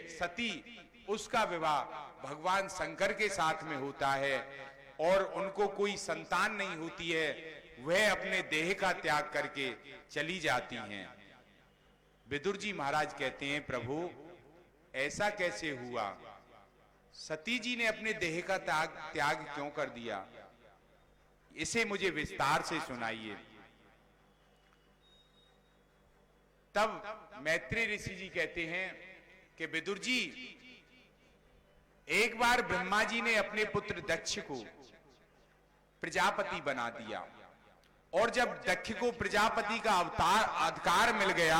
सती उसका विवाह भगवान शंकर के साथ में होता है और उनको कोई संतान नहीं होती है, वह अपने देह का त्याग करके चली जाती हैं। विदुर जी महाराज कहते हैं, प्रभु ऐसा कैसे हुआ? सती जी ने अपने देह का त्याग क्यों कर दिया? इसे मुझे विस्तार से सुनाइए। तब मैत्री ऋषि जी कहते हैं कि विदुर जी, एक बार ब्रह्मा जी ने अपने पुत्र दक्ष को प्रजापति बना दिया और जब दक्ष को प्रजापति का अधिकार मिल गया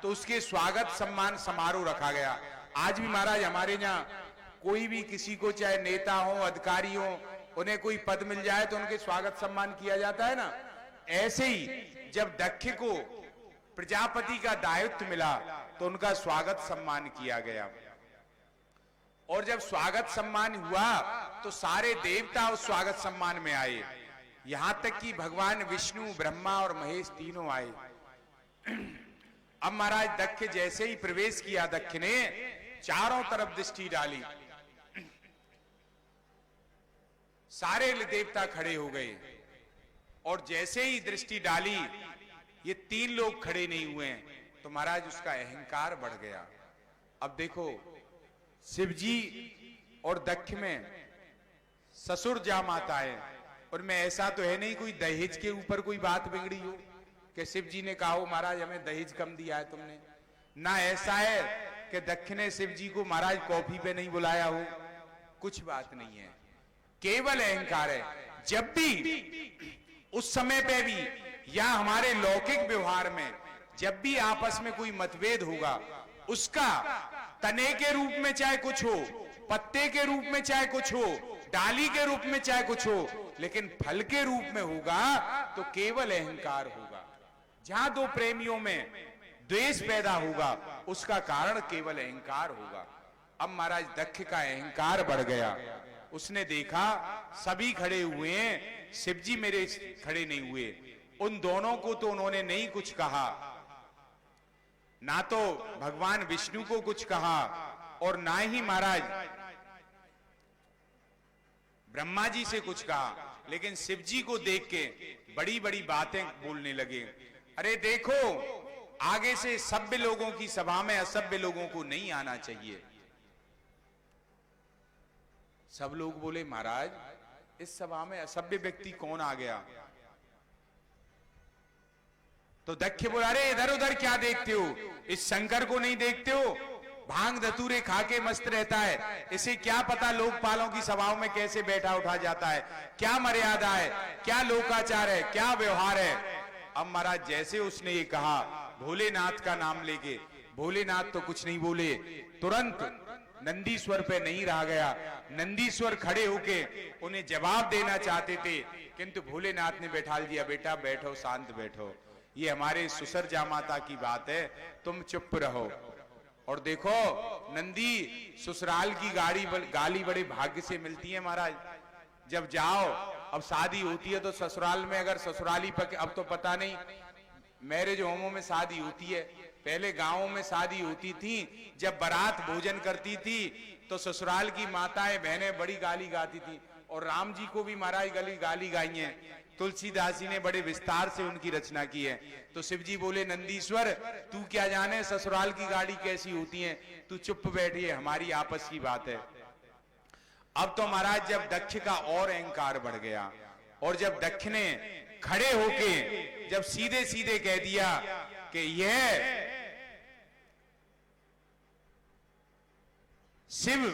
तो उसके स्वागत सम्मान समारोह रखा गया। आज भी महाराज हमारे यहाँ कोई भी किसी को, चाहे नेता हो, अधिकारी हो, उन्हें कोई पद मिल जाए तो उनके स्वागत सम्मान किया जाता है ना। ऐसे ही जब दक्ष को प्रजापति का दायित्व मिला तो उनका स्वागत सम्मान किया गया और जब स्वागत सम्मान हुआ तो सारे देवता उस स्वागत सम्मान में आए, यहां तक कि भगवान विष्णु, ब्रह्मा और महेश तीनों आए। अब महाराज दक्ष जैसे ही प्रवेश किया, दक्ष ने चारों तरफ दृष्टि डाली, सारे देवता खड़े हो गए और जैसे ही दृष्टि डाली ये तीन लोग खड़े नहीं हुए तो महाराज उसका अहंकार बढ़ गया। अब देखो, शिव जी और दक्ष में ससुर जामाता है, उनमें ऐसा तो है नहीं कोई दहेज के ऊपर कोई बात बिगड़ी हो कि शिव जी ने कहा हो महाराज हमें दहेज कम दिया है तुमने, ना ऐसा है कि दक्ष ने शिव जी को महाराज कॉफी पे नहीं बुलाया हो, कुछ बात नहीं है, केवल अहंकार है। जब भी उस समय पे भी या हमारे लौकिक व्यवहार में जब भी आपस में कोई मतभेद होगा, उसका तने के रूप में चाहे कुछ हो, पत्ते के रूप में चाहे कुछ हो, डाली के रूप में चाहे कुछ हो, लेकिन फल के रूप में होगा तो केवल अहंकार होगा। जहां दो प्रेमियों में द्वेष पैदा होगा उसका कारण केवल अहंकार होगा। अब महाराज दक्ष का अहंकार बढ़ गया, उसने देखा सभी खड़े हुए हैं, शिव जी मेरे खड़े नहीं हुए। उन दोनों को तो उन्होंने नहीं कुछ कहा, ना तो भगवान विष्णु को कुछ कहा और ना ही महाराज ब्रह्मा जी से कुछ कहा, लेकिन शिव जी को देख के बड़ी बड़ी बातें बोलने लगे। अरे देखो, आगे से सभ्य लोगों की सभा में असभ्य लोगों को नहीं आना चाहिए। सब लोग बोले महाराज इस सभा में असभ्य व्यक्ति कौन आ गया? तो दक्ष बोला, अरे इधर उधर क्या देखते हो, इस शंकर को नहीं देखते हो? भांग धतूरे खा के मस्त रहता है, इसे क्या पता लोकपालों की सभाओं में कैसे बैठा उठा जाता है, क्या मर्यादा है, क्या लोकाचार है, क्या व्यवहार है। अब महाराज जैसे उसने ये कहा भोलेनाथ का नाम लेके, भोलेनाथ तो कुछ नहीं बोले, तुरंत नंदीश्वर पे नहीं रहा गया। नंदीश्वर खड़े होके उन्हें जवाब देना चाहते थे, किंतु भोलेनाथ ने बैठा दिया, बेटा बैठो, शांत बैठो, ये हमारे सुसर जामाता की बात है, तुम चुप रहो। और देखो नंदी ससुराल की गाली बड़े भाग्य से मिलती है महाराज। जब जाओ, अब शादी होती है तो ससुराल में अगर ससुराली पक, अब तो पता नहीं मैरिज होमों में शादी होती है, पहले गांवों में शादी होती थी, जब बारात भोजन करती थी तो ससुराल की माताएं बहनें बड़ी गाली गाती थी। और राम जी को भी महाराज गाली गाई है, तुलसीदास जी ने बड़े विस्तार से उनकी रचना की है। तो शिव जी बोले, नंदीश्वर तू क्या जाने ससुराल की गाली कैसी होती है, तू चुप बैठिए, हमारी आपस की बात है। अब तो महाराज जब दक्ष का और अहंकार बढ़ गया और जब दक्ष ने खड़े होके जब सीधे सीधे कह दिया कि यह शिव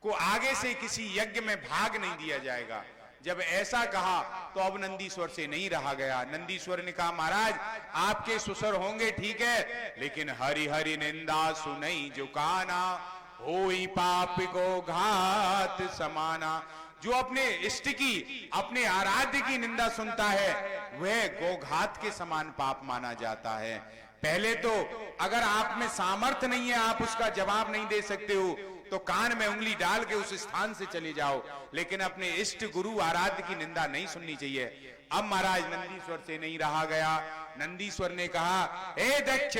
को आगे से किसी यज्ञ में भाग नहीं दिया जाएगा, जब ऐसा कहा तो अब नंदीश्वर से नहीं रहा गया। नंदीश्वर ने कहा, महाराज आपके ससुर होंगे ठीक है, लेकिन हरि हरि निंदा सुनई जो काना, होई पाप को घात समाना। जो अपने इष्ट की, अपने आराध्य की निंदा सुनता है वह गोघात के समान पाप माना जाता है। पहले तो अगर आप में सामर्थ्य नहीं है, आप उसका जवाब नहीं दे सकते हो, तो कान में उंगली डाल के उस स्थान से चले जाओ, लेकिन अपने इष्ट गुरु आराध्य की निंदा नहीं सुननी चाहिए। अब महाराज नंदीश्वर से नहीं रहा गया। नंदीश्वर ने कहा, हे दक्ष,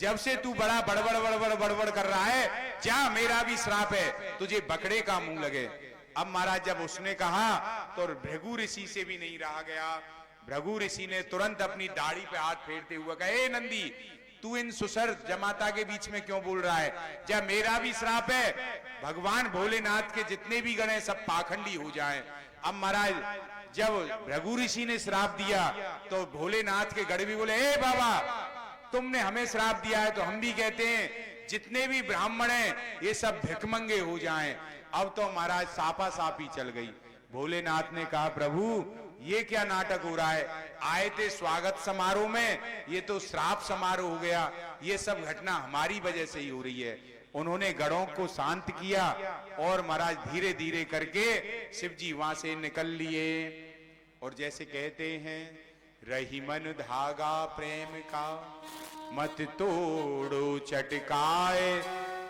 जब से तू बड़ा बड़बड़ कर रहा है जा मेरा भी श्राप है, तुझे बकरे का मुंह लगे। अब महाराज जब उसने कहा तो भृगु ऋषि से भी नहीं रहा गया। भृगु ऋषि ने तुरंत अपनी दाढ़ी पे हाथ फेरते हुए कहा, ए नंदी, तू इन सुसर जमाता के बीच में क्यों बोल रहा है? जब मेरा भी श्राप है, भगवान भोलेनाथ के जितने भी गण हैं सब पाखंडी हो जाएं। अब महाराज जब भृगु ऋषि ने श्राप दिया तो भोलेनाथ के गण भी बोले, ए बाबा, तुमने हमें श्राप दिया है तो हम भी कहते हैं जितने भी ब्राह्मण हैं ये सब भिखमंगे हो जाएं। अब तो महाराज सापा सापी चल गई। भोलेनाथ ने कहा, प्रभु ये क्या नाटक हो रहा है? आए थे स्वागत समारोह में, ये तो श्राप समारोह हो गया। ये सब घटना हमारी वजह से ही हो रही है। उन्होंने गणों को शांत किया और महाराज धीरे धीरे करके शिव जी वहां से निकल लिए। और जैसे कहते हैं, रही मन धागा प्रेम का, मत तोड़ो चटकाए,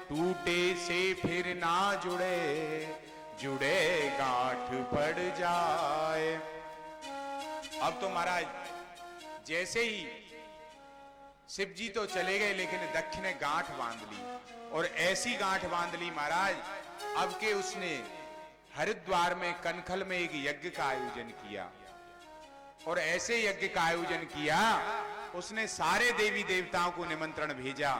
टूटे से फिर ना जुड़े, जुड़े गांठ पड़ जाए। अब तो महाराज जैसे ही शिव जी तो चले गए, लेकिन दक्ष ने गांठ बांध ली, और ऐसी गांठ बांध ली महाराज, अब के उसने हरिद्वार में कनखल में एक यज्ञ का आयोजन किया। और ऐसे यज्ञ का आयोजन किया, उसने सारे देवी देवताओं को निमंत्रण भेजा,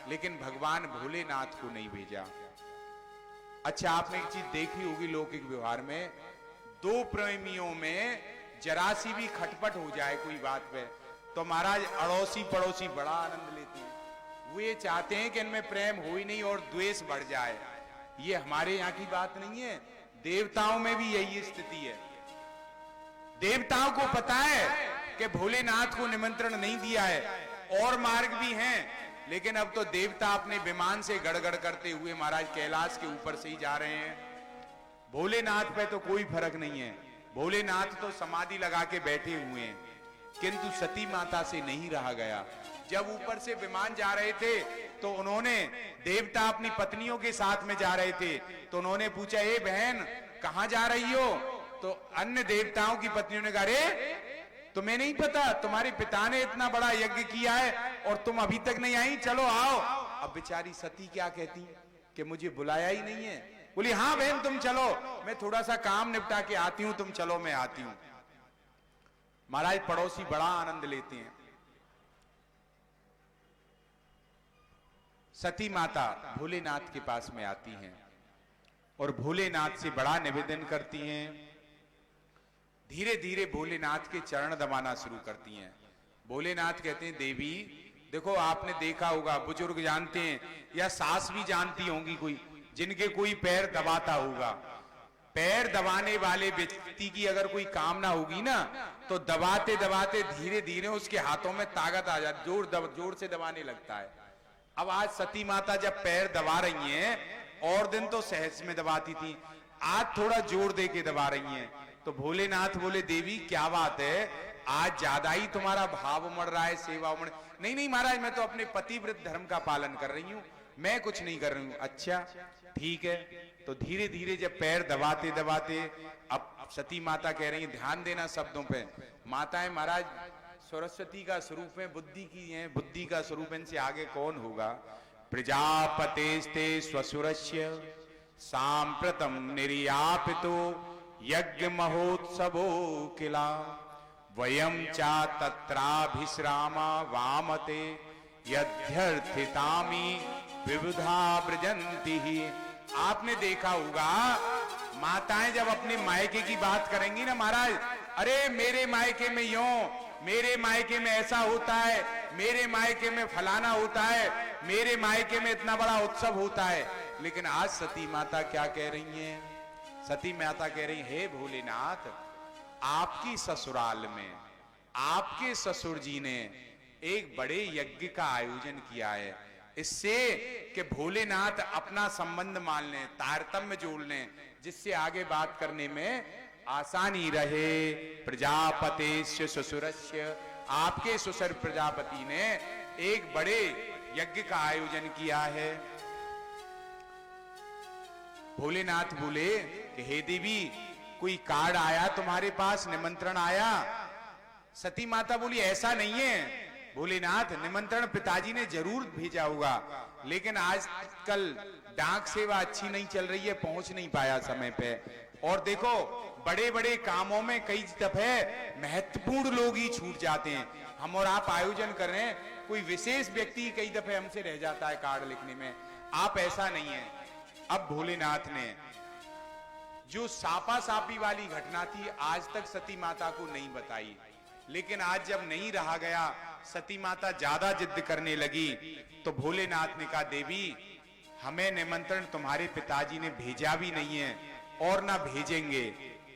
लेकिन भगवान भोलेनाथ को नहीं भेजा। अच्छा, आपने एक चीज देखी होगी लौकिक व्यवहार में, दो प्रेमियों में जरा सी भी खटपट हो जाए कोई बात पे, तो महाराज अड़ोसी पड़ोसी बड़ा आनंद लेते हैं। वो ये चाहते हैं कि इनमें प्रेम हो ही नहीं और द्वेष बढ़ जाए। ये हमारे यहाँ की बात नहीं है, देवताओं में भी यही स्थिति है। देवताओं को पता है कि भोलेनाथ को निमंत्रण नहीं दिया है, और मार्ग भी हैं, लेकिन अब तो देवता अपने विमान से गड़गड़ करते हुए महाराज कैलाश के ऊपर से ही जा रहे हैं। भोलेनाथ पे तो कोई फर्क नहीं है, भोलेनाथ तो समाधि लगा के बैठे हुए हैं। किंतु सती माता से नहीं रहा गया। जब ऊपर से विमान जा रहे थे तो उन्होंने, देवता अपनी पत्नियों के साथ में जा रहे थे, तो उन्होंने पूछा, ए बहन कहां जा रही हो? तो अन्य देवताओं की पत्नियों ने कहा, अरे तुम्हें नहीं पता, तुम्हारे पिता ने इतना बड़ा यज्ञ किया है और तुम अभी तक नहीं आई, चलो आओ। अब बेचारी सती क्या कहती कि मुझे बुलाया ही नहीं है। बोली, हाँ बहन तुम चलो, मैं थोड़ा सा काम निपटा के आती हूं, तुम चलो मैं आती हूं। महाराज पड़ोसी बड़ा आनंद लेते हैं। सती माता भोलेनाथ के पास में आती हैं और भोलेनाथ से बड़ा निवेदन करती हैं। धीरे धीरे भोलेनाथ के चरण दबाना शुरू करती हैं। भोलेनाथ कहते हैं, देवी देखो, आपने देखा होगा, बुजुर्ग जानते हैं या सास भी जानती होंगी कोई, जिनके कोई पैर दबाता होगा। पैर दबाने वाले व्यक्ति की अगर कोई कामना होगी ना, तो दबाते दबाते धीरे धीरे उसके हाथों में ताकत आ जाती, जोर से दबाने लगता है। अब आज सती माता जब पैर दबा रही हैं, और दिन तो सहज में दबाती थी, आज थोड़ा जोर दे के दबा रही हैं। तो भोलेनाथ बोले, देवी क्या बात है, आज ज्यादा ही तुम्हारा भाव उमड़ रहा है, सेवा उमड़। नहीं नहीं महाराज, मैं तो अपने पतिव्रत धर्म का पालन कर रही हूँ, मैं कुछ नहीं कर रही हूँ। अच्छा ठीक है। तो धीरे धीरे जब पैर दबाते दबाते, अब सती माता कह रही है, ध्यान देना शब्दों पे, माताएं महाराज सरस्वती का स्वरूप है, बुद्धि की है, बुद्धि का स्वरूप, इनसे आगे कौन होगा। प्रजापतेस्ते स्वसुरस्य सांप्रतम निर्यापितो यज्ञ महोत्सवो किला वयम चा तत्राभिश्रामा वामते यद्यर्थितामी विबुधा ब्रजंती ही। आपने देखा होगा माताएं जब अपने मायके की बात करेंगी ना महाराज, अरे मेरे मायके में यूं, मेरे मायके में ऐसा होता है, मेरे मायके में फलाना होता है, मेरे मायके में इतना बड़ा उत्सव होता है। लेकिन आज सती माता क्या कह रही हैं? सती माता कह रही, हे भोलेनाथ, आपकी ससुराल में आपके ससुर जी ने एक बड़े यज्ञ का आयोजन किया है, इससे कि भोलेनाथ अपना संबंध मान लें, तारतम्य जोड़ लें, जिससे आगे बात करने में आसानी रहे। प्रजापतेस्य ससुरस्य, आपके ससुर प्रजापति ने एक बड़े यज्ञ का आयोजन किया है। भोलेनाथ बोले कि हे देवी, कोई कार्ड आया तुम्हारे पास, निमंत्रण आया? सती माता बोली, ऐसा नहीं है भोलेनाथ, निमंत्रण पिताजी ने जरूर भेजा होगा, लेकिन आजकल डाक सेवा अच्छी नहीं चल रही है, पहुंच नहीं पाया समय पे। और देखो बड़े बड़े कामों में कई दफे महत्वपूर्ण लोग ही छूट जाते हैं। हम और आप आयोजन कर रहे हैं, कोई विशेष व्यक्ति कई दफे हमसे रह जाता है कार्ड लिखने में। आप ऐसा नहीं है। अब भोलेनाथ ने जो सापा सापी वाली घटना थी आज तक सती माता को नहीं बताई, लेकिन आज जब नहीं रहा गया, सती माता ज्यादा जिद करने लगी, तो भोलेनाथ ने कहा देवी हमें निमंत्रण तुम्हारे पिताजी ने भेजा भी नहीं है और ना भेजेंगे।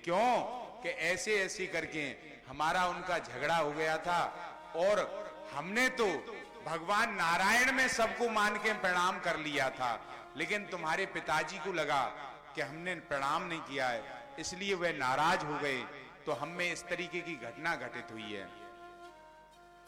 क्यों कि ऐसे ऐसे करके हमारा उनका झगड़ा हो गया था और हमने तो भगवान नारायण में सबको मान के प्रणाम कर लिया था, लेकिन तुम्हारे पिताजी को लगा कि हमने प्रणाम नहीं किया है, इसलिए वह नाराज हो गए, तो हम में इस तरीके की घटना घटित हुई है।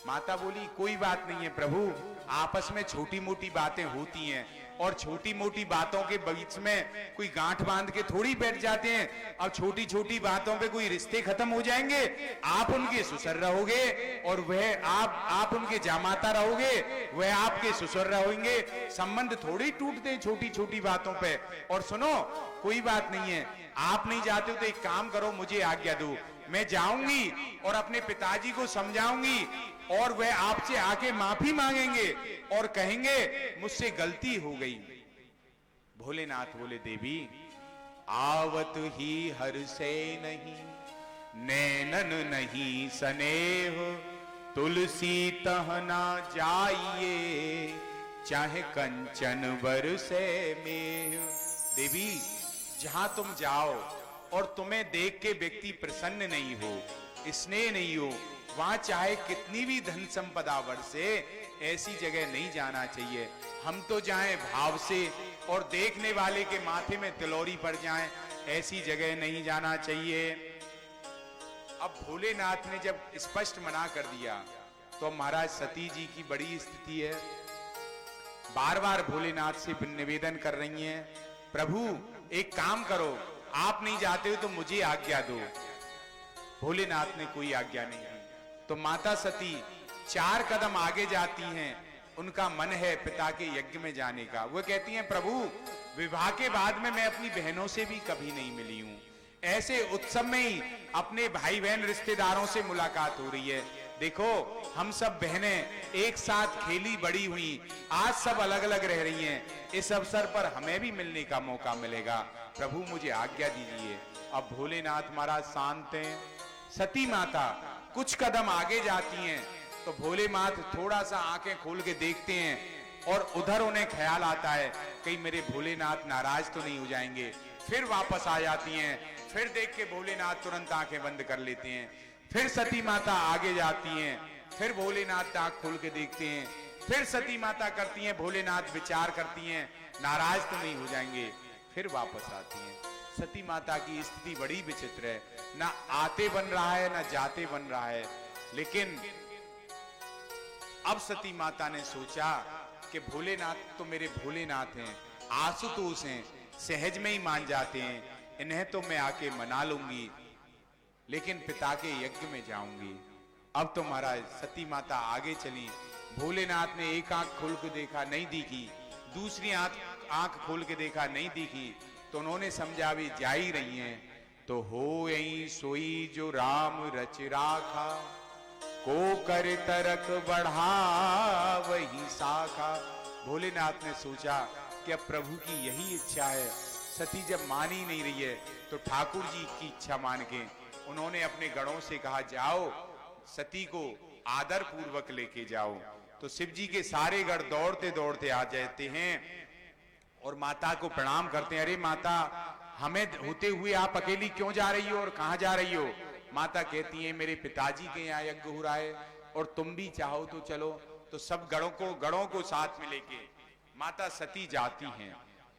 माता बोली कोई बात नहीं है प्रभु, आपस में छोटी मोटी बातें होती हैं और छोटी मोटी बातों के बीच में कोई गांठ बांध के थोड़ी बैठ जाते हैं। अब छोटी छोटी बातों पे कोई रिश्ते खत्म हो जाएंगे, आप उनके ससुर रहोगे और वह आप उनके जामाता रहोगे, वह आपके ससुर रहोगे। संबंध थोड़ी टूटते हैं छोटी छोटी बातों पे। और सुनो कोई बात नहीं है, आप नहीं जाते हो तो एक काम करो, मुझे आज्ञा दो, मैं जाऊंगी और अपने पिताजी को समझाऊंगी और वह आपसे आके माफी मांगेंगे और कहेंगे मुझसे गलती हो गई। भोलेनाथ बोले देवी आवत ही हर से नहीं, नैनन नहीं स्नेह, तुलसी तहना जाइए, चाहे कंचन बरसे मेह। देवी जहां तुम जाओ और तुम्हें देख के व्यक्ति प्रसन्न नहीं हो, स्नेह नहीं हो, वहां चाहे कितनी भी धन संपदा बरसे, ऐसी जगह नहीं जाना चाहिए। हम तो जाएं भाव से और देखने वाले के माथे में तिलौरी पड़ जाए, ऐसी जगह नहीं जाना चाहिए। अब भोलेनाथ ने जब स्पष्ट मना कर दिया तो महाराज सती जी की बड़ी स्थिति है, बार बार भोलेनाथ से निवेदन कर रही हैं, प्रभु एक काम करो, आप नहीं जाते हो तो मुझे आज्ञा दो। भोलेनाथ ने कोई आज्ञा नहीं दी, तो माता सती 4 कदम आगे जाती हैं। उनका मन है पिता के यज्ञ में जाने का। वो कहती हैं प्रभु विवाह के बाद में मैं अपनी बहनों से भी कभी नहीं मिली हूं, ऐसे उत्सव में ही अपने भाई बहन रिश्तेदारों से मुलाकात हो रही है। देखो हम सब बहनें एक साथ खेली बड़ी हुई, आज सब अलग अलग रह रही हैं, इस अवसर पर हमें भी मिलने का मौका मिलेगा, प्रभु मुझे आज्ञा दीजिए। अब भोलेनाथ महाराज शांत हैं। सती माता कुछ कदम आगे जाती हैं तो भोलेनाथ थोड़ा सा आंखें खोल के देखते हैं और उधर उन्हें ख्याल आता है कहीं मेरे भोलेनाथ नाराज तो नहीं हो जाएंगे। फिर वापस आ जाती हैं, फिर देख के भोलेनाथ तुरंत आंखें बंद कर लेते हैं। फिर सती माता आगे जाती हैं, फिर भोलेनाथ आंख खोल के देखते हैं, फिर सती माता करती हैं, भोलेनाथ विचार करती हैं नाराज तो नहीं हो जाएंगे, फिर वापस आती हैं। सती माता की स्थिति बड़ी विचित्र है, ना आते बन रहा है ना जाते बन रहा है। लेकिन अब सती माता ने सोचा कि भोलेनाथ तो मेरे भोलेनाथ हैं, आशुतोष हैं, सहज में ही मान जाते हैं, इन्हें तो मैं आके मना लूंगी, लेकिन पिता के यज्ञ में जाऊंगी। अब तो महाराज सती माता आगे चली। भोलेनाथ ने एक आंख खोल के देखा, नहीं दिखी, दूसरी आंख खोल के देखा, नहीं दिखी, तो उन्होंने समझा भी जा ही रही हैं। तो हो यही सोई जो राम रच राखा, को कर तरक बढ़ा वही साखा। भोलेनाथ ने सोचा कि अब प्रभु की यही इच्छा है। सती जब मान ही नहीं रही है तो ठाकुर जी की इच्छा मान के उन्होंने अपने गणों से कहा जाओ सती को आदर पूर्वक लेके जाओ। तो शिव जी के सारे गण दौड़ते दौड़ते आ जाते हैं और माता को प्रणाम करते हैं। अरे माता, हमें होते हुए आप अकेली क्यों जा रही हो और कहां जा रही हो? माता कहती है मेरे पिताजी के यहाँ यज्ञ हो रहा है और तुम भी चाहो तो चलो। तो सब गणों को साथ में लेके माता सती जाती हैं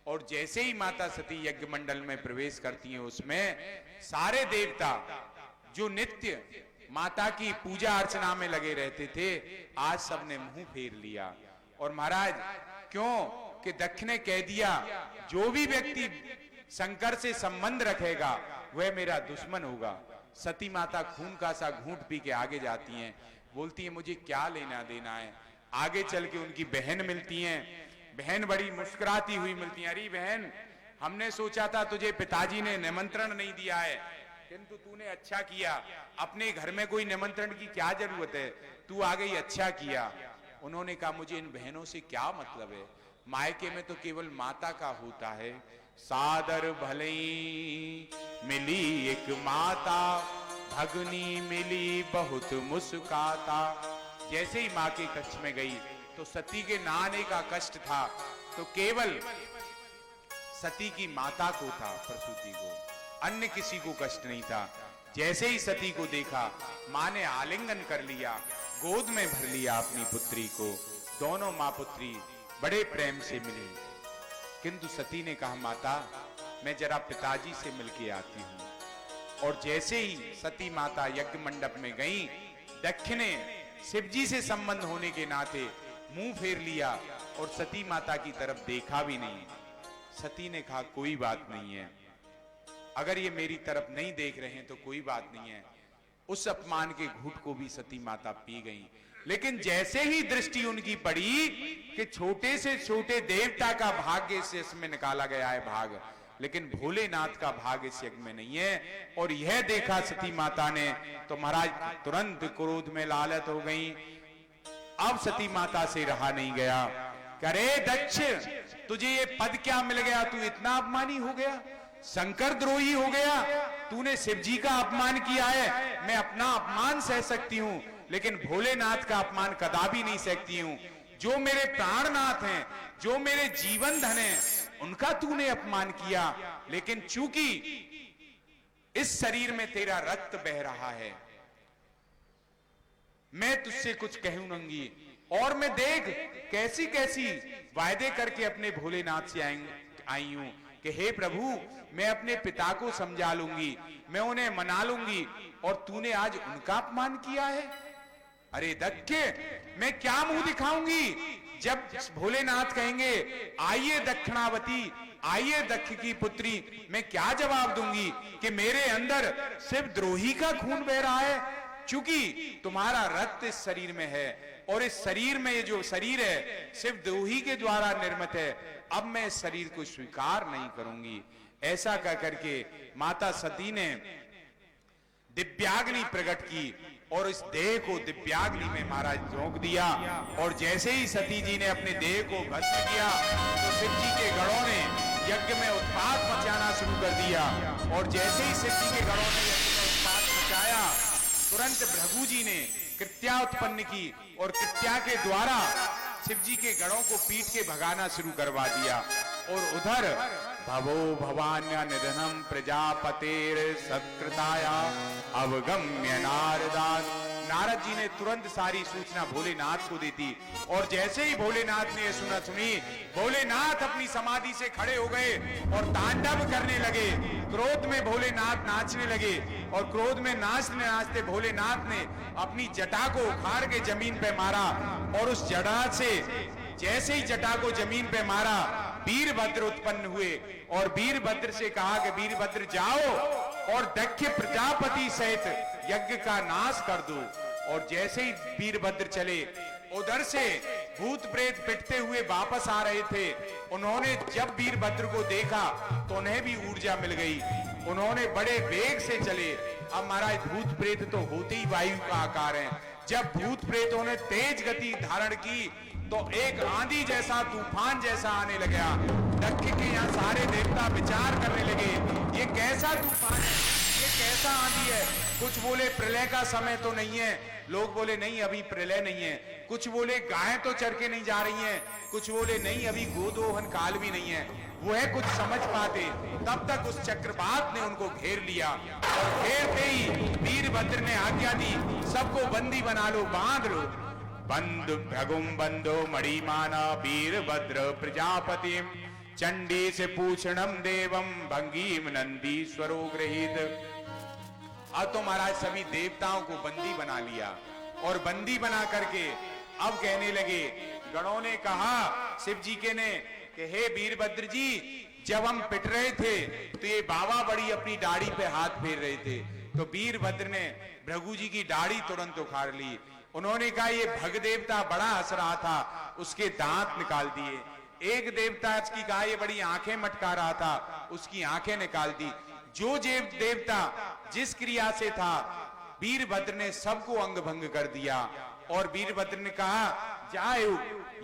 और जैसे ही माता सती यज्ञ मंडल में प्रवेश करती हैं, उसमें सारे देवता जो नित्य माता की पूजा अर्चना में लगे रहते थे, आज सबने मुंह फेर लिया। और महाराज क्यों कि दक्ष ने कह दिया जो भी व्यक्ति शंकर से संबंध रखेगा वह मेरा दुश्मन होगा। सती माता खून का सा घूंट पी के आगे जाती हैं, बोलती है मुझे क्या लेना देना है। आगे चल के उनकी बहन मिलती हैं, बहन बड़ी मुस्कुराती हुई मिलती है। अरे बहन, हमने सोचा था तुझे पिताजी ने निमंत्रण नहीं दिया है, किंतु तूने अच्छा किया। अपने घर में कोई निमंत्रण की क्या जरूरत है, तू आ गई, अच्छा किया। उन्होंने कहा मुझे इन बहनों से क्या मतलब है, मायके में तो केवल माता का होता है। सादर भले मिली एक माता, भगनी मिली बहुत मुस्काता। जैसे ही मां के कक्ष में गई तो सती के नहाने का कष्ट था तो केवल सती की माता को था, प्रसूति को, अन्य किसी को कष्ट नहीं था। जैसे ही सती को देखा, मां ने आलिंगन कर लिया, गोद में भर लिया अपनी पुत्री को। दोनों मां पुत्री बड़े प्रेम से मिली। किंतु सती ने कहा माता, मैं जरा पिताजी से मिलके आती हूं। और जैसे ही सती माता यज्ञ मंडप में गई, दक्ष ने शिवजी से संबंध होने के नाते मुंह फेर लिया और सती माता की तरफ देखा भी नहीं। सती ने कहा कोई बात नहीं है, अगर ये मेरी तरफ नहीं देख रहे हैं तो कोई बात नहीं है। उस अपमान के घूंट को भी सती माता पी गई। लेकिन जैसे ही दृष्टि उनकी पड़ी कि छोटे से छोटे देवता का भाग्य से इसमें निकाला गया है भाग, लेकिन भोलेनाथ का भाग्य इस यज्ञ में नहीं है, और यह देखा सती माता ने तो महाराज तुरंत क्रोध में लालत हो गई। अब सती माता से रहा नहीं गया। करे दक्ष, तुझे ये पद क्या मिल गया, तू इतना अपमानी हो गया, शंकर द्रोही हो गया, तूने शिव जी का अपमान किया है। मैं अपना अपमान सह सकती हूं, लेकिन भोलेनाथ का अपमान कदापि नहीं सकती हूं। जो मेरे प्राणनाथ हैं, जो मेरे जीवन धन हैं, उनका तूने अपमान किया। लेकिन चूंकि इस शरीर में तेरा रक्त बह रहा है, मैं तुझसे कुछ कहूंगी। और मैं देख कैसी कैसी वायदे करके अपने भोलेनाथ से आई हूं कि हे प्रभु, मैं अपने पिता को समझा लूंगी, मैं उन्हें मना लूंगी, और तूने आज उनका अपमान किया है। अरे दक्ष, मैं क्या मुंह दिखाऊंगी जब भोलेनाथ कहेंगे आइए दक्षिणावती, आइए दक्ष की पुत्री, मैं क्या जवाब दूंगी कि मेरे अंदर शिव द्रोही का खून बह रहा है। चूंकि तुम्हारा रक्त इस शरीर में है, और इस शरीर में ये जो शरीर है शिव द्रोही के द्वारा निर्मित है, अब मैं इस शरीर को स्वीकार नहीं करूंगी। ऐसा कह करके माता सती ने दिव्याग्नि प्रकट की और इस देह को दिव्याग्नि में महाराज झोंक दिया। और जैसे ही सती जी ने अपने देह को भस्म किया तो शिव जी के गणों ने यज्ञ में उत्पात मचाना शुरू कर दिया। और जैसे ही शिव जी के गणों ने यज्ञ में उत्पात मचाया, तुरंत भृगु जी ने कृत्या उत्पन्न की और कृत्या के द्वारा शिव जी के गणों को पीट के भगाना शुरू करवा दिया। और उधर भवो भवान्य निधनम प्रजापतेर सत्कृताया अवगम्य नारदान, नारद जी ने तुरंत सारी सूचना भोलेनाथ को दी थी। और जैसे ही भोलेनाथ ने सुनी, भोलेनाथ अपनी समाधि से खड़े हो गए और तांडव करने लगे। क्रोध में भोलेनाथ नाचने लगे, और क्रोध में नाचते नाचते भोलेनाथ ने अपनी जटा को उखाड़ के जमीन पे मारा। और उस जटा से जैसे ही जटा को जमीन पे मारा, वीरभद्र उत्पन्न हुए। और वीरभद्र से कहा कि वीरभद्र जाओ और दक्ष प्रजापति सहित यज्ञ का नाश कर दो। और जैसे ही वीरभद्र चले, उधर से भूत प्रेत पिटते हुए वापस आ रहे थे। उन्होंने जब वीरभद्र को देखा तो उन्हें भी ऊर्जा मिल गई, उन्होंने बड़े वेग से चले। अब महाराज भूत प्रेत तो होते ही वायु का आकार है। जब भूत प्रेतों ने तेज गति धारण की तो एक आंधी जैसा, तूफान जैसा आने लगा। दक्ष के यहाँ सारे देवता विचार करने लगे, ये कैसा तूफान है, ये कैसा आंधी है। कुछ बोले प्रलय का समय तो नहीं है, लोग बोले नहीं अभी प्रलय नहीं है। कुछ बोले गायें तो चर के नहीं जा रही हैं, कुछ बोले नहीं अभी गोदोहन काल भी नहीं है। वो है कुछ समझ पाते, तब तक उस चक्रवात ने उनको घेर लिया। और घेरते ही वीरभद्र ने आज्ञा दी, सबको बंदी बना लो, बांध लो। बंधु भगुम बंधो मणिमाना वीरभद्र प्रजापतिम, चंडी से पूषणम देवम भंगीम नंदीश्वरो गृहीत। अब तो महाराज सभी देवताओं को बंदी बना लिया, और बंदी बना करके अब कहने लगे, गणों ने कहा शिव जी के ने कि हे वीरभद्र जी, जब हम पिट रहे थे तो ये बाबा बड़ी अपनी दाढ़ी पे हाथ फेर रहे थे। तो वीरभद्र ने भृगु जी की दाढ़ी तुरंत उखाड़ ली। उन्होंने कहा ये भग देवता बड़ा हंस रहा था, उसके दांत निकाल दिए। एक देवता की कहा ये बड़ी आंखें मटका रहा था, उसकी आंखें निकाल दी। जो देवता जिस क्रिया से था, वीरभद्र ने सबको अंग भंग कर दिया। और वीरभद्र ने कहा जाओ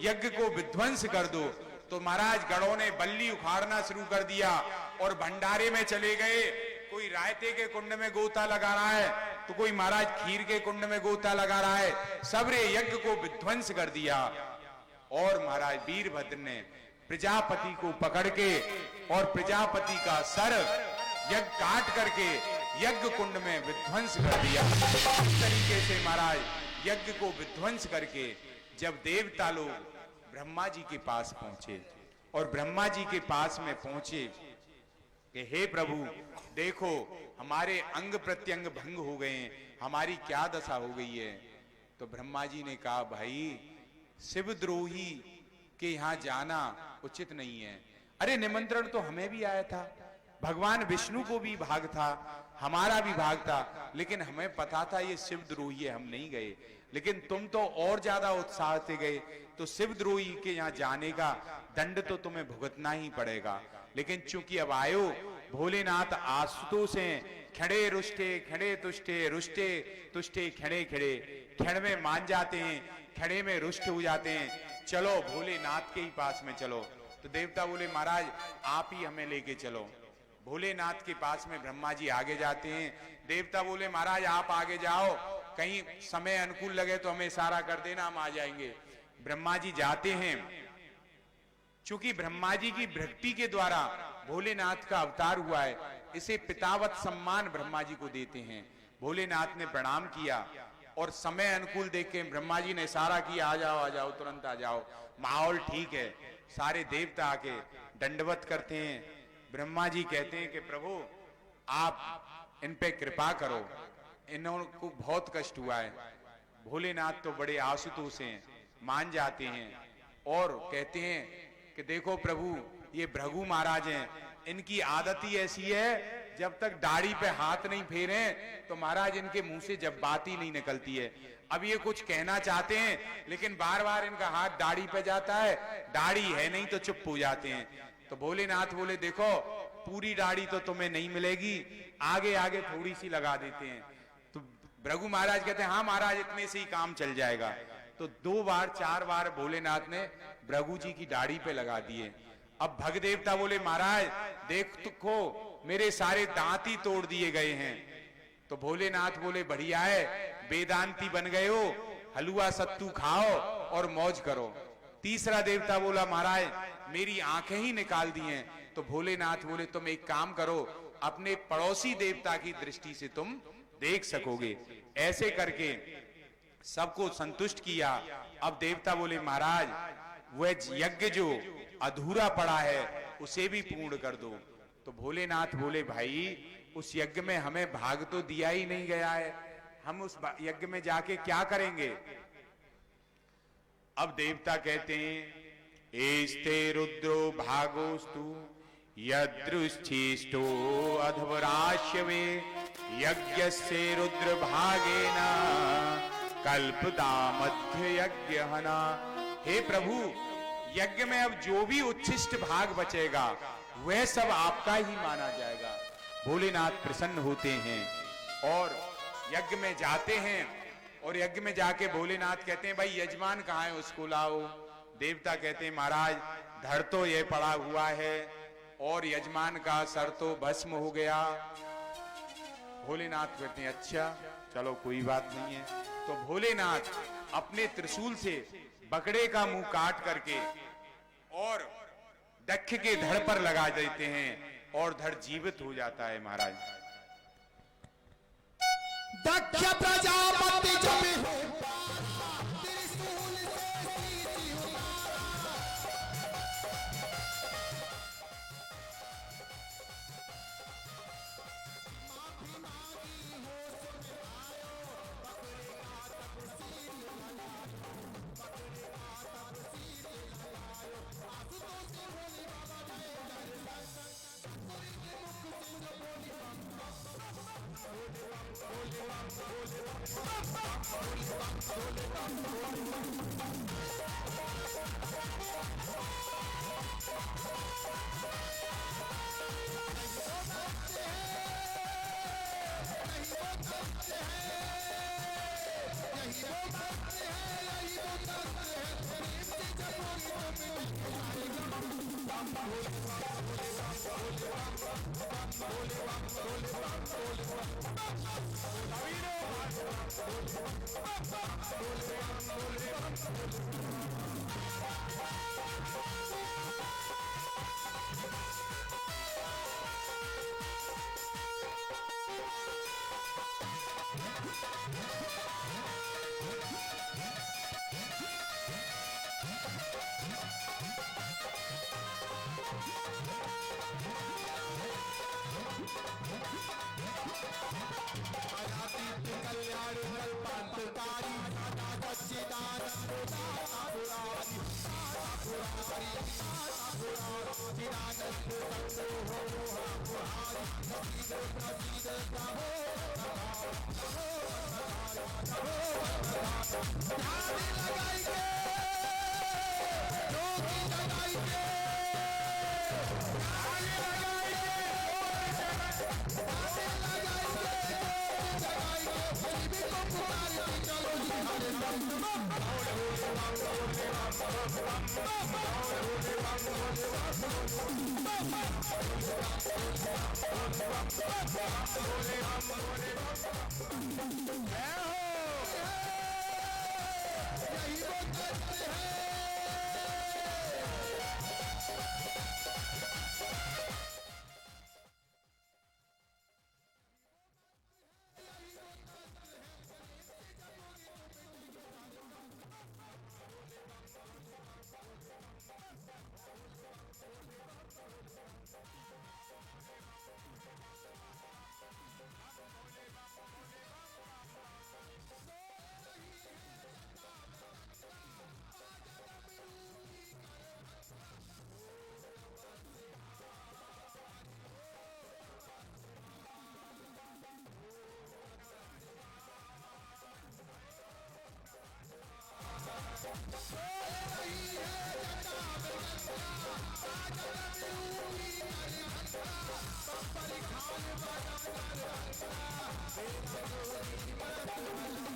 यज्ञ को विध्वंस कर दो। तो महाराज गणों ने बल्ली उखाड़ना शुरू कर दिया और भंडारे में चले गए। कोई रायते के कुंड में गोता लगा रहा है, तो कोई महाराज खीर के कुंड में गोता लगा रहा है, सबरे यज्ञ को विध्वंस कर दिया। और महाराज वीरभद्र ने प्रजापति को पकड़ के और प्रजापति का सर यज्ञ काट करके यज्ञ कुंड में विध्वंस कर दिया। इस तरीके से महाराज यज्ञ को विध्वंस करके जब देवता लोग ब्रह्मा जी के पास पहुंचे और ब्रह्मा जी के पास में पहुंचे कि हे प्रभु देखो हमारे अंग प्रत्यंग भंग हो गए हैं, हमारी क्या दशा हो गई है। तो ब्रह्मा जी ने कहा भाई शिवद्रोही के यहां जाना उचित नहीं है। अरे निमंत्रण तो हमें भी आया था, भगवान विष्णु को भी भाग था, हमारा भी भाग था, लेकिन हमें पता था ये शिवद्रोही है, हम नहीं गए। लेकिन तुम तो और ज्यादा उत्साह से गए, तो शिवद्रोही के यहाँ जाने का दंड तो तुम्हें भुगतना ही पड़ेगा। लेकिन चूंकि अब आयो भोलेनाथ आशुतोष हैं, खड़े रुष्टे खड़े तुष्टे, रुष्टे तुष्टे खड़े खड़े, खड़ में मान जाते हैं, खड़े में रुष्ट हो जाते हैं, चलो भोलेनाथ के ही पास में चलो। तो देवता बोले महाराज आप ही हमें लेके चलो। भोलेनाथ के पास में ब्रह्मा जी आगे जाते हैं। देवता बोले महाराज आप आगे जाओ, कहीं समय अनुकूल लगे तो हमें इशारा कर देना, हम आ जाएंगे। ब्रह्मा जी जाते हैं। चूंकि ब्रह्मा जी की भक्ति के द्वारा भोलेनाथ का अवतार हुआ है, इसे पितावत सम्मान ब्रह्मा जी को देते हैं। भोलेनाथ ने प्रणाम किया और समय अनुकूल देख के ब्रह्मा जी ने इशारा किया आ जाओ तुरंत आ जाओ, माहौल ठीक है। सारे देवता आके दंडवत करते हैं। ब्रह्मा जी कहते हैं कि प्रभु आप इन पे कृपा करो, इनको बहुत कष्ट हुआ है। भोलेनाथ तो बड़े आशुतोष हैं, मान जाते हैं और कहते हैं कि देखो प्रभु ये भृगु महाराज हैं, इनकी आदत ही ऐसी है जब तक दाढ़ी पे हाथ नहीं फेरे तो महाराज इनके मुंह से जब बात ही नहीं निकलती है। अब ये कुछ कहना चाहते हैं लेकिन बार बार इनका हाथ दाढ़ी पे जाता है, दाढ़ी है नहीं तो चुप हो जाते हैं। तो भोलेनाथ बोले देखो पूरी दाढ़ी तो तुम्हें नहीं मिलेगी, आगे आगे थोड़ी सी लगा देते हैं। तो भृगु महाराज कहते हैं हाँ महाराज इतने से ही काम चल जाएगा। तो 2 बार 4 बार भोलेनाथ ने भृगु जी की दाढ़ी पे लगा दिए। अब भग देवता बोले महाराज देखो मेरे सारे दांत ही तोड़ दिए गए हैं। तो भोलेनाथ बोले बढ़िया है, वेदांती बन गए हो, हलवा सत्तू खाओ और मौज करो। तीसरा देवता बोला महाराज मेरी आंखें ही निकाल दी हैं। तो भोलेनाथ बोले तुम एक काम करो, अपने पड़ोसी देवता की दृष्टि से तुम देख सकोगे। ऐसे करके सबको संतुष्ट किया। अब देवता बोले महाराज वह यज्ञ जो अधूरा पड़ा है उसे भी पूर्ण कर दो। तो भोलेनाथ बोले भाई उस यज्ञ में हमें भाग तो दिया ही नहीं गया है, हम उस यज्ञ में जाके क्या करेंगे। अब देवता कहते हैं एस्ते रुद्रो भागोस्तु यदृच्छिष्टो अध्वराश्यवे यज्ञस्य रुद्र भागेन कल्पदा मध्य यज्ञ हना। हे प्रभु यज्ञ में अब जो भी उच्छिष्ट भाग बचेगा वह सब आपका ही माना जाएगा। भोलेनाथ प्रसन्न होते हैं और यज्ञ में जाते हैं। और यज्ञ में जाके भोलेनाथ कहते हैं भाई यजमान कहाँ है उसको लाओ। देवता कहते हैं महाराज धड़ तो ये पड़ा हुआ है और यजमान का सर तो भस्म हो गया। भोलेनाथ कहते हैं अच्छा चलो कोई बात नहीं है। तो भोलेनाथ अपने त्रिशूल से बकरे का मुंह काट करके और दक्ष के धड़ पर लगा देते हैं और धड़ जीवित हो जाता है। महाराज दक्ष प्रजापति जब अनादित कल्याण कल्पांतकारी सच्चिदानंद दाता पुरारी चिदानंद संतो हो पुहारी प्रसीद प्रभो ध्यान लगाइए योगी लगाइए यही वो करते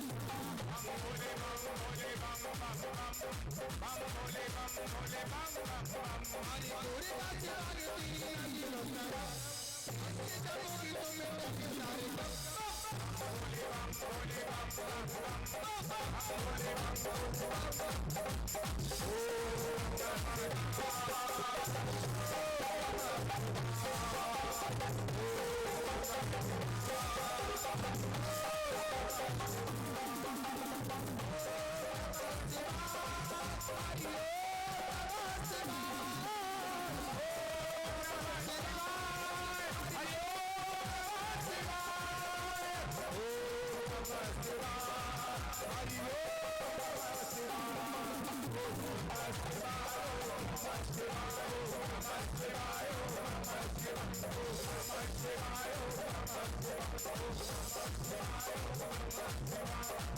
हैं।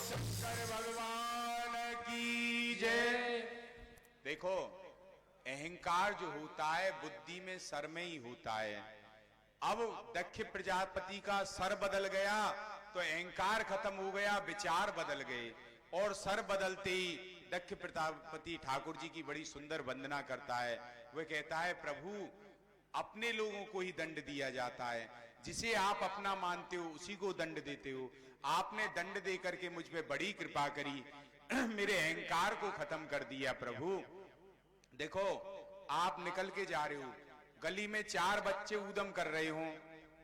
शंकर भगवान की जय। देखो, अहंकार जो होता है बुद्धि में, सर में ही होता है। अब दक्ष प्रजापति का सर बदल गया तो अहंकार खत्म हो गया, विचार बदल गए, और सर बदलते ही दक्ष प्रजापति ठाकुर जी की बड़ी सुंदर वंदना करता है। वह कहता है, प्रभु अपने लोगों को ही दंड दिया जाता है, जिसे आप अपना मानते हो उसी को दंड देते हो। आपने दंड दे करके मुझ पे बड़ी कृपा करी, मेरे अहंकार को खत्म कर दिया। प्रभु देखो, आप निकल के जा रहे हो, गली में 4 बच्चे ऊधम कर रहे हो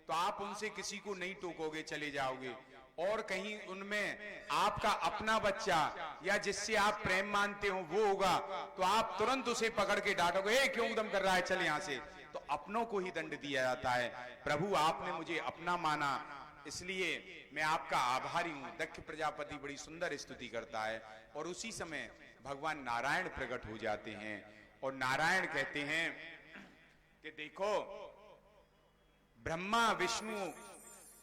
तो आप उनसे किसी को नहीं टोकोगे, चले जाओगे, और कहीं उनमें आपका अपना बच्चा या जिससे आप प्रेम मानते हो वो होगा तो आप तुरंत उसे पकड़ के डांटोगे, ए क्यों ऊधम कर रहा है, चल यहां से। तो अपनों को ही दंड दिया जाता है। प्रभु आपने मुझे अपना माना, इसलिए मैं आपका आभारी हूं। दक्ष प्रजापति बड़ी सुंदर स्तुति करता है, और उसी समय भगवान नारायण प्रकट हो जाते हैं, और नारायण कहते हैं कि देखो, ब्रह्मा, विष्णु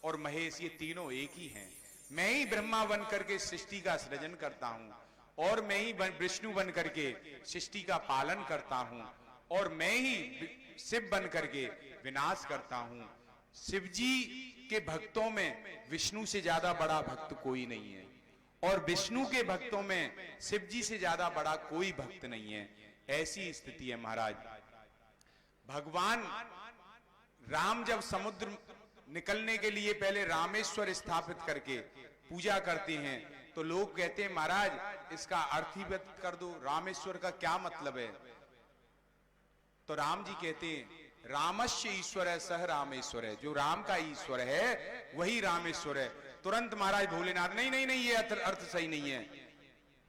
और महेश ये तीनों एक ही हैं। मैं ही ब्रह्मा बन करके सृष्टि का सृजन करता हूं, और मैं ही विष्णु बन करके सृष्टि का पालन करता हूं, और मैं ही शिव बन करके विनाश करता हूं। शिव जी के भक्तों में विष्णु से ज्यादा बड़ा भक्त कोई नहीं है, और विष्णु के भक्तों में शिव जी से ज्यादा बड़ा कोई भक्त नहीं है। ऐसी स्थिति है महाराज। भगवान राम जब समुद्र निकलने के लिए पहले रामेश्वर स्थापित करके पूजा करते हैं, तो लोग कहते हैं महाराज इसका अर्थ ही व्यक्त कर दो, रामेश्वर का क्या मतलब है। तो राम जी कहते हैं रामस्य ईश्वर है सह रामेश्वर है, जो राम का ईश्वर है वही रामेश्वर है। तुरंत महाराज भोलेनाथ नहीं नहीं नहीं, ये अर्थ सही नहीं है।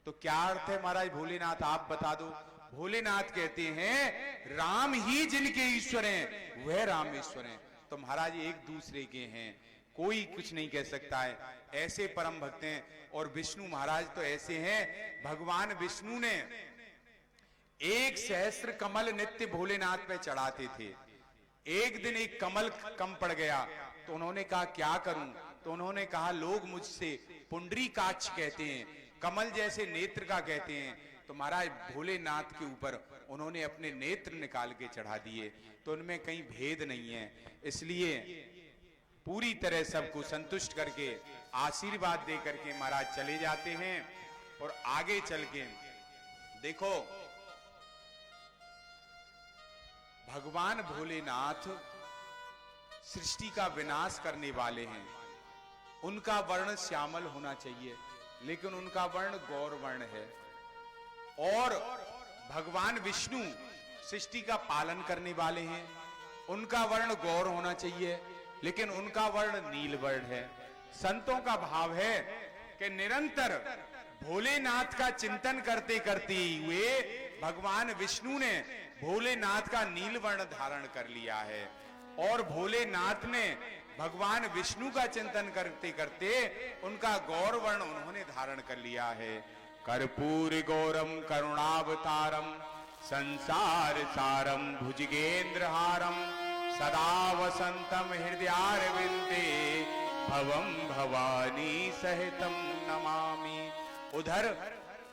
तो क्या अर्थ है महाराज भोलेनाथ, आप बता दो। भोलेनाथ कहते हैं राम ही जिनके ईश्वर हैं वह रामेश्वर हैं। तो महाराज एक दूसरे के हैं, कोई कुछ नहीं कह सकता है। ऐसे परम भक्त हैं। और विष्णु महाराज तो ऐसे हैं, भगवान विष्णु ने 1 सहस्त्र कमल नित्य भोलेनाथ पे चढ़ाते थे। एक दिन एक कमल कम पड़ गया तो उन्होंने कहा क्या करूं। तो उन्होंने कहा लोग मुझसे पुंडरीकाक्ष कहते हैं, कमल जैसे नेत्र का कहते हैं। तो महाराज भोलेनाथ के ऊपर उन्होंने अपने नेत्र निकाल के चढ़ा दिए। तो उनमें कहीं भेद नहीं है। इसलिए पूरी तरह सबको संतुष्ट करके आशीर्वाद दे करके महाराज चले जाते हैं। और आगे चल के देखो भगवान भोलेनाथ सृष्टि का विनाश करने वाले हैं। उनका वर्ण श्यामल होना चाहिए, लेकिन उनका वर्ण गौर वर्ण है। और भगवान विष्णु सृष्टि का पालन करने वाले हैं। उनका वर्ण गौर होना चाहिए, लेकिन उनका वर्ण नील वर्ण है। संतों का भाव है कि निरंतर भोलेनाथ का चिंतन करते करते हुए भगवान विष्णु ने भोलेनाथ का नील वर्ण धारण कर लिया है। और भोलेनाथ ने भगवान विष्णु का चिंतन करते करते उनका गौर वर्ण उन्होंने धारण कर लिया है। कर्पूर गौरम करुणावतारम संसार सारम भुजगेंद्रहारम सदा वसंतम हृदयारविंदे भवम भवानी सहितम नमामि। उधर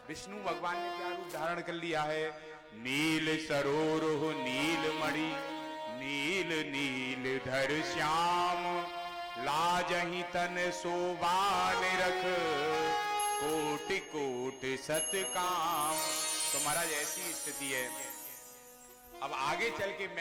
विष्णु भगवान ने क्या रूप धारण कर लिया है। नील सरोरुह नील मणि नील नील धर श्याम लाजहि तन शोभान रख कोटि कोटि सत काम। तो महाराज ऐसी स्थिति है। अब आगे चल के मैं